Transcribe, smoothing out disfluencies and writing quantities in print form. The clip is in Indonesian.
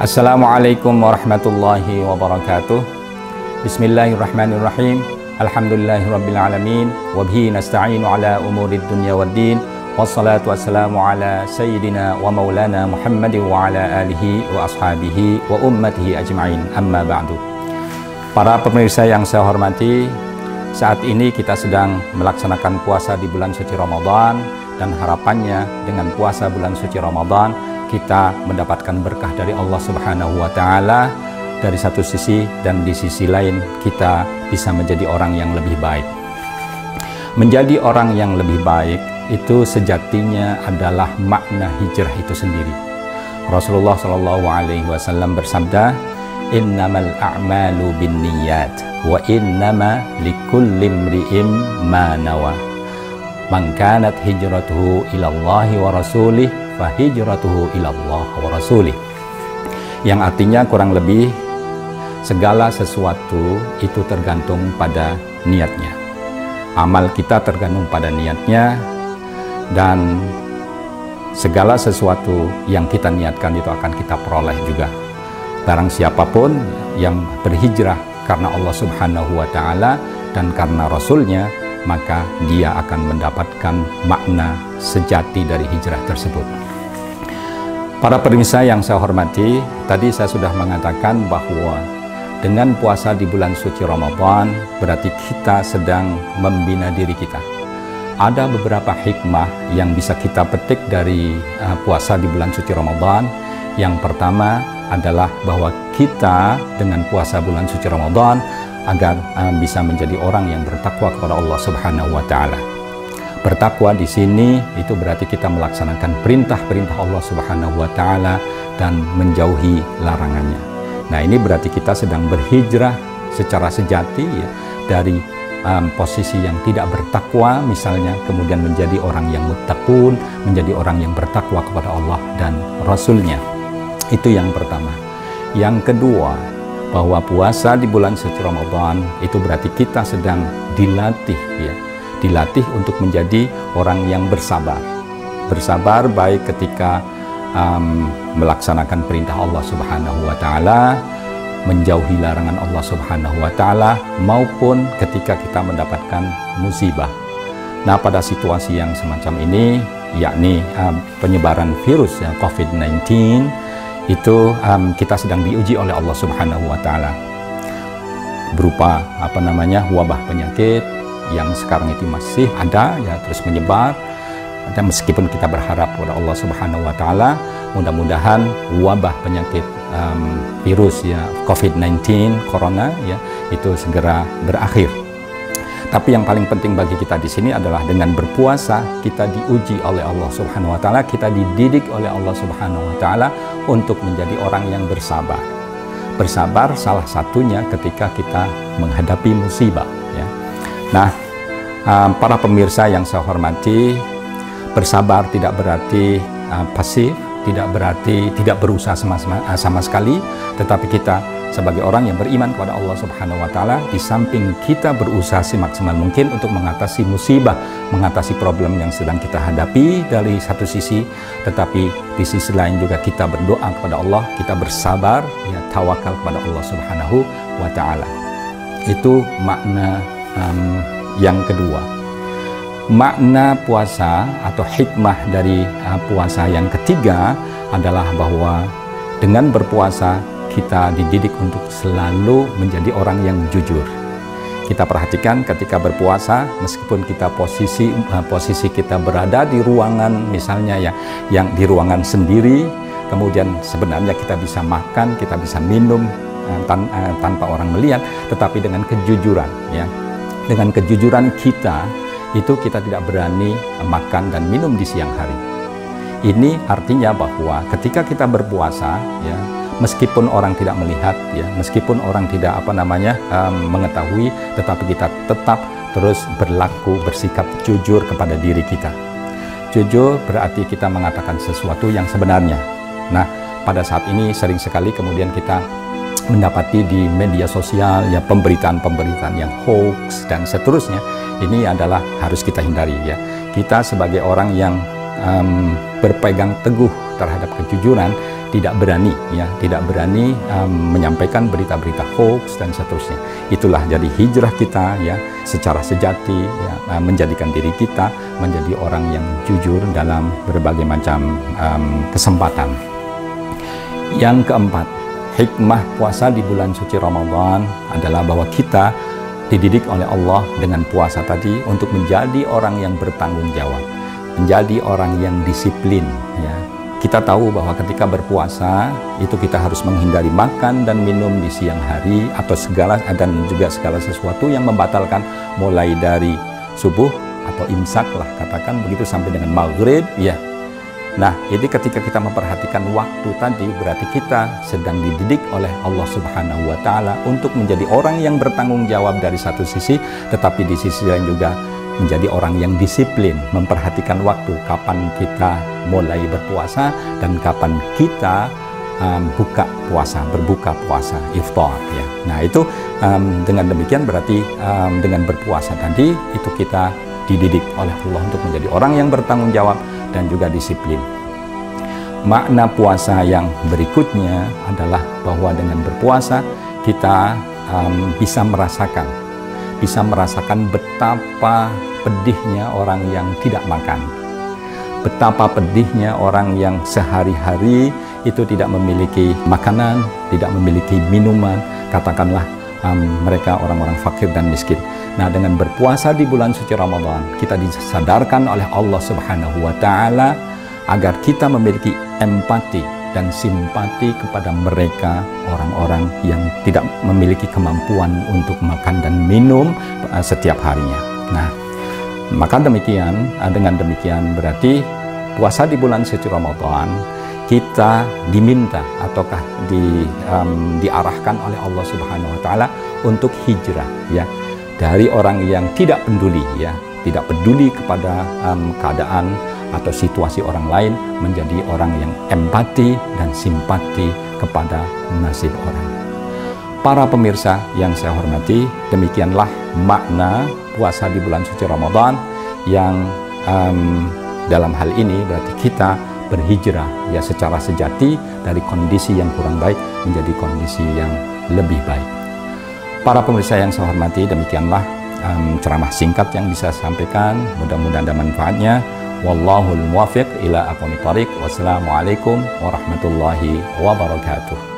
Assalamualaikum warahmatullahi wabarakatuh. Bismillahirrahmanirrahim. Alhamdulillahirrabbilalamin. Wabihi nasta'inu ala umurid dunya waddin. Wassalatu wassalamu ala sayyidina wa maulana Muhammadin wa ala alihi wa ashabihi wa ummatihi ajma'in. Amma ba'du. Para pemirsa yang saya hormati, saat ini kita sedang melaksanakan puasa di bulan suci Ramadan, dan harapannya dengan puasa bulan suci Ramadan kita mendapatkan berkah dari Allah Subhanahu wa Ta'ala dari satu sisi, dan di sisi lain kita bisa menjadi orang yang lebih baik. Menjadi orang yang lebih baik itu sejatinya adalah makna hijrah itu sendiri. Rasulullah Shallallahu Alaihi Wasallam bersabda, "Innamal a'malu binniyat wa innama likulli imri'in ma nawa. Man kanat hijratuhu ilallahi wa rasulih fa hijratuhu ilallah wa rasulih." Yang artinya kurang lebih segala sesuatu itu tergantung pada niatnya. Amal kita tergantung pada niatnya, dan segala sesuatu yang kita niatkan itu akan kita peroleh juga. Barang siapapun yang berhijrah karena Allah Subhanahu wa Ta'ala dan karena Rasulnya, maka dia akan mendapatkan makna sejati dari hijrah tersebut. Para pemirsa yang saya hormati, tadi saya sudah mengatakan bahwa dengan puasa di bulan suci Ramadan berarti kita sedang membina diri kita. Ada beberapa hikmah yang bisa kita petik dari puasa di bulan suci Ramadan. Yang pertama adalah bahwa kita dengan puasa bulan suci Ramadan agar bisa menjadi orang yang bertakwa kepada Allah Subhanahu wa Ta'ala. Bertakwa di sini itu berarti kita melaksanakan perintah-perintah Allah Subhanahu wa Ta'ala dan menjauhi larangannya. Nah, ini berarti kita sedang berhijrah secara sejati ya, dari posisi yang tidak bertakwa misalnya, kemudian menjadi orang yang muttaqun, menjadi orang yang bertakwa kepada Allah dan Rasulnya. Itu yang pertama. Yang kedua, bahwa puasa di bulan suci Ramadan itu berarti kita sedang dilatih ya, dilatih untuk menjadi orang yang bersabar. Bersabar baik ketika melaksanakan perintah Allah Subhanahu wa Ta'ala, menjauhi larangan Allah Subhanahu wa Ta'ala, maupun ketika kita mendapatkan musibah. Nah, pada situasi yang semacam ini, yakni penyebaran virus ya, COVID-19, itu kita sedang diuji oleh Allah Subhanahu wa Ta'ala berupa wabah penyakit yang sekarang itu masih ada ya, terus menyebar. Dan meskipun kita berharap kepada Allah Subhanahu wa Ta'ala, mudah-mudahan wabah penyakit virus ya COVID-19 corona ya itu segera berakhir. Tapi yang paling penting bagi kita di sini adalah dengan berpuasa kita diuji oleh Allah Subhanahu wa Ta'ala, kita dididik oleh Allah Subhanahu wa Ta'ala untuk menjadi orang yang bersabar. Bersabar salah satunya ketika kita menghadapi musibah ya. Nah, para pemirsa yang saya hormati, bersabar tidak berarti pasif, tidak berarti tidak berusaha sama sekali, tetapi kita sebagai orang yang beriman kepada Allah Subhanahu wa Ta'ala, di samping kita berusaha semaksimal mungkin untuk mengatasi musibah, mengatasi problem yang sedang kita hadapi dari satu sisi, tetapi di sisi lain juga kita berdoa kepada Allah, kita bersabar, ya, tawakal kepada Allah Subhanahu wa Ta'ala. Itu makna yang kedua. Makna puasa atau hikmah dari puasa yang ketiga adalah bahwa dengan berpuasa kita dididik untuk selalu menjadi orang yang jujur. Kita perhatikan ketika berpuasa, meskipun kita posisi kita berada di ruangan misalnya ya, yang di ruangan sendiri, kemudian sebenarnya kita bisa makan, kita bisa minum tanpa orang melihat, tetapi dengan kejujuran ya, dengan kejujuran kita itu kita tidak berani makan dan minum di siang hari. Ini artinya bahwa ketika kita berpuasa ya, meskipun orang tidak melihat ya, meskipun orang tidak mengetahui, tetapi kita tetap terus berlaku, bersikap jujur kepada diri kita. Jujur berarti kita mengatakan sesuatu yang sebenarnya. Nah, pada saat ini sering sekali kemudian kita mendapati di media sosial ya pemberitaan-pemberitaan yang hoax dan seterusnya. Ini adalah harus kita hindari ya. Kita sebagai orang yang berpegang teguh terhadap kejujuran, tidak berani menyampaikan berita-berita hoax dan seterusnya. Itulah jadi hijrah kita ya secara sejati ya, menjadikan diri kita menjadi orang yang jujur dalam berbagai macam kesempatan. Yang keempat, hikmah puasa di bulan suci Ramadan adalah bahwa kita dididik oleh Allah dengan puasa tadi untuk menjadi orang yang bertanggung jawab, menjadi orang yang disiplin ya. Kita tahu bahwa ketika berpuasa itu kita harus menghindari makan dan minum di siang hari atau segala sesuatu yang membatalkan, mulai dari subuh atau imsak lah katakan begitu sampai dengan maghrib ya. Nah, jadi ketika kita memperhatikan waktu tadi berarti kita sedang dididik oleh Allah Subhanahu wa taala untuk menjadi orang yang bertanggung jawab dari satu sisi, tetapi di sisi lain juga menjadi orang yang disiplin, memperhatikan waktu kapan kita mulai berpuasa dan kapan kita berbuka puasa, iftar ya. Nah, itu dengan demikian berarti dengan berpuasa tadi itu kita dididik oleh Allah untuk menjadi orang yang bertanggung jawab dan juga disiplin. Makna puasa yang berikutnya adalah bahwa dengan berpuasa kita bisa merasakan betapa pedihnya orang yang tidak makan, betapa pedihnya orang yang sehari-hari itu tidak memiliki makanan, tidak memiliki minuman, katakanlah mereka orang-orang fakir dan miskin. Nah, dengan berpuasa di bulan suci Ramadan, kita disadarkan oleh Allah Subhanahu wa taala agar kita memiliki empati dan simpati kepada mereka, orang-orang yang tidak memiliki kemampuan untuk makan dan minum setiap harinya. Nah, maka dengan demikian berarti puasa di bulan suci Ramadan kita diminta ataukah diarahkan oleh Allah Subhanahu wa taala untuk hijrah ya, dari orang yang tidak peduli kepada keadaan atau situasi orang lain, menjadi orang yang empati dan simpati kepada nasib orang. Para pemirsa yang saya hormati, demikianlah makna puasa di bulan suci Ramadan yang dalam hal ini berarti kita berhijrah ya secara sejati dari kondisi yang kurang baik menjadi kondisi yang lebih baik. Para pemirsa yang saya hormati, demikianlah ceramah singkat yang bisa saya sampaikan. Mudah-mudahan ada manfaatnya. Wallahul muwaffiq ila aqwamit thoriq. Wassalamualaikum warahmatullahi wabarakatuh.